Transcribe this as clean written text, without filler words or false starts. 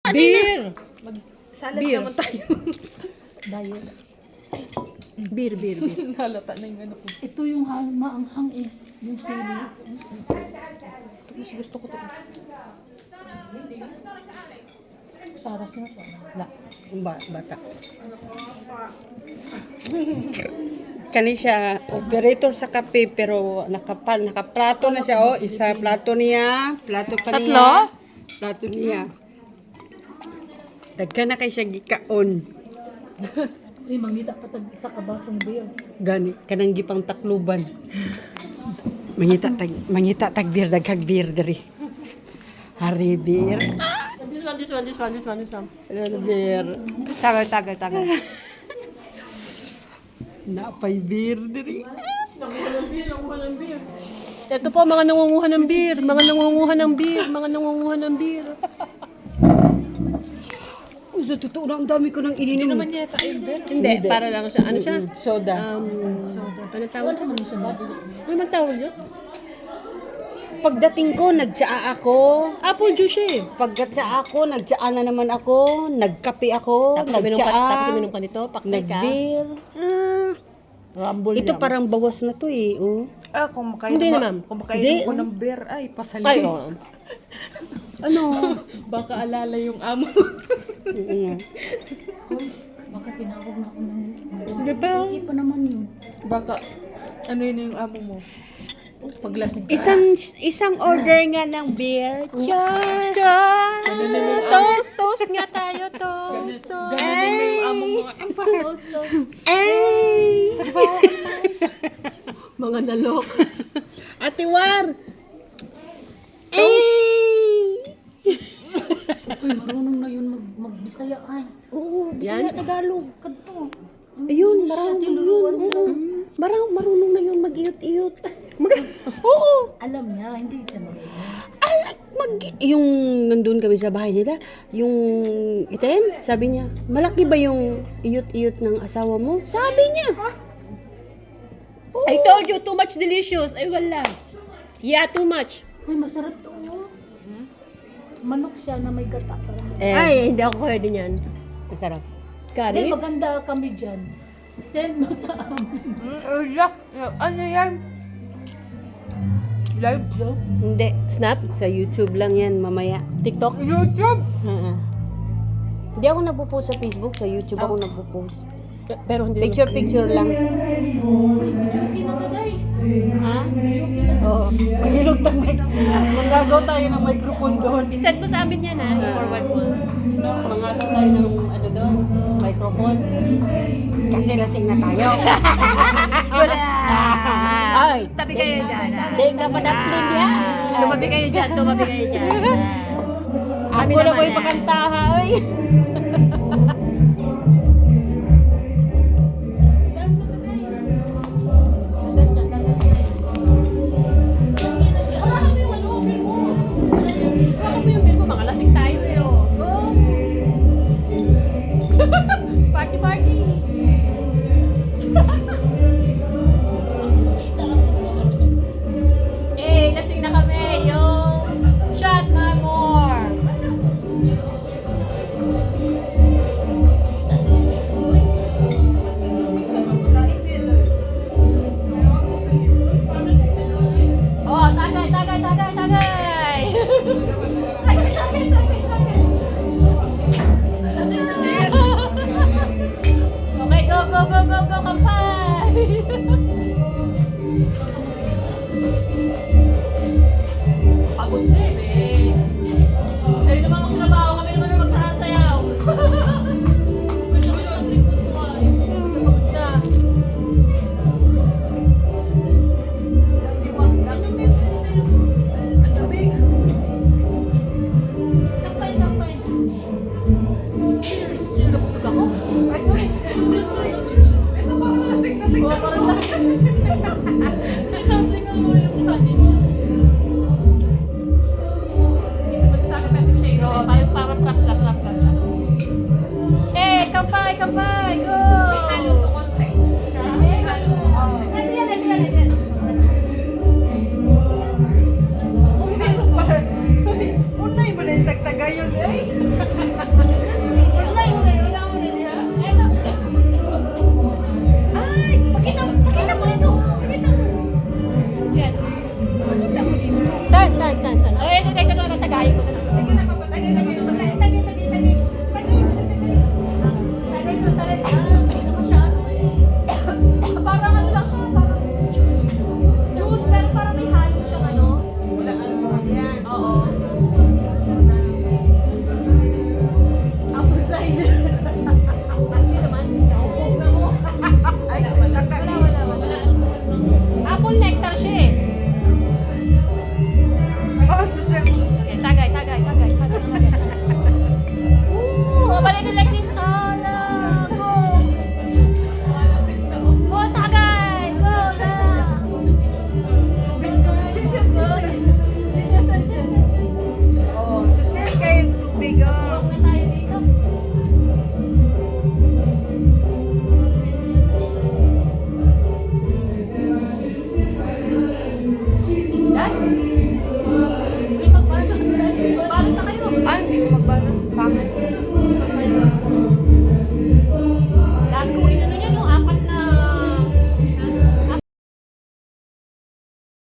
kanina. Beer! Salad Beer. naman tayo. Diet. Beer. Halata na yung ano ko. Ito yung maanghang eh. Yung sili. Mas gusto ko to. Saras na to. La, yung bata. Kani siya operator sa kape pero nakaplato na siya oh. Isa plato niya, plato pa niya. Plato niya. Daghan na kay siya gikaon. Uy, mangita pa tag isa ka basong beer. Gani kanang gipang takluban. Mangita tag beer daghag beer diri. Hari beer. This one. Ano beer. Tagal. Napay beer diri. Ito po, mga nangunguha ng beer. Sa totoo na ang dami ko nang ininom. Naman yata yung beer. Hindi, para lang siya. Ano siya? Soda. Ano tawag? Ano man tawag yun? Pagdating ko, nagtsaa ako. Apple juice siya eh. Pagkatsaa ako, nagtsaa na naman ako. Nagkape ako. Tapos uminom Nagtsaa. ka nito, paknay ka. Nagbeer. Rumble Ito lang. parang bawas na to eh. Oh. Kumakain Hindi ba- na, ma'am. Kumakain Hindi. ko ng beer. Ay, pasali. Ay, oo. Ano? Baka alala yung amo. Mm. Baka tinawag na ako ng... Hindi pa. Hindi pa naman yun. Baka, ano yun yung amo mo? Paglasing ka. Isang order nga ng beer. Char! Toast nga tayo, toast. Ganun mo yung amo mo. Ay! Mga nalok. Ate War! Ay! Uy, marunong na yun magbisaya ay. Oo, Bisaya Tagalog. Kadto. Ayun, marunong na yun. Oo. Marunong na yun mag-iyot-iyot. Oo. Alam niya, hindi siya marunong. Yung nandun kami sa bahay nila, yung item, sabi niya, malaki ba yung iyot-iyot ng asawa mo? Sabi niya. I told you, too much delicious. Ay, wala. Yeah, too much. Uy, masarap to. Manok siya na may gata. Parang Ay, hindi ako pwede niyan. Masarap. Hindi, Kari? maganda kami dyan. Send mo sa amin. Ano yan? Live joke? Hindi. Snap? Sa YouTube lang yan, mamaya. TikTok? YouTube? Hindi ako nagpo-post sa Facebook, sa YouTube ako nagpo-post. Pero hindi. Picture lang. Joki na taday. Ha? Joki na. Oo. Mahilog tayo. Magagaw tayo ng microphone doon. Isend mo sa amin yan ha. Forward mo. Mangagaw tayo ng ano doon, microphone. Kasi lasing na tayo. Wala! Ay! Tabi kayo dyan ha. Hindi ka madaplin yan. Tumabi kayo dyan. Ako na mo'y pakantaha, oy. Party! Eh, lasing na kami. Yung shot, more. Oh, tagay! Okay, go, kampay! Pagod na eh. Kayo naman magtrabaho, kami naman na magsasayaw. Gusto ko yung likod mo ay. Pagod na. Anong meron yun sa'yo? Ang lamig. Tampay. Cheers. Cheers. Nabusog ako. Ay, sorry. Ito parang lasing na tingnan. Oo, parang lasing. Tingnan mo yung kanin mo. Parang props lang. Eh, kampay! Go!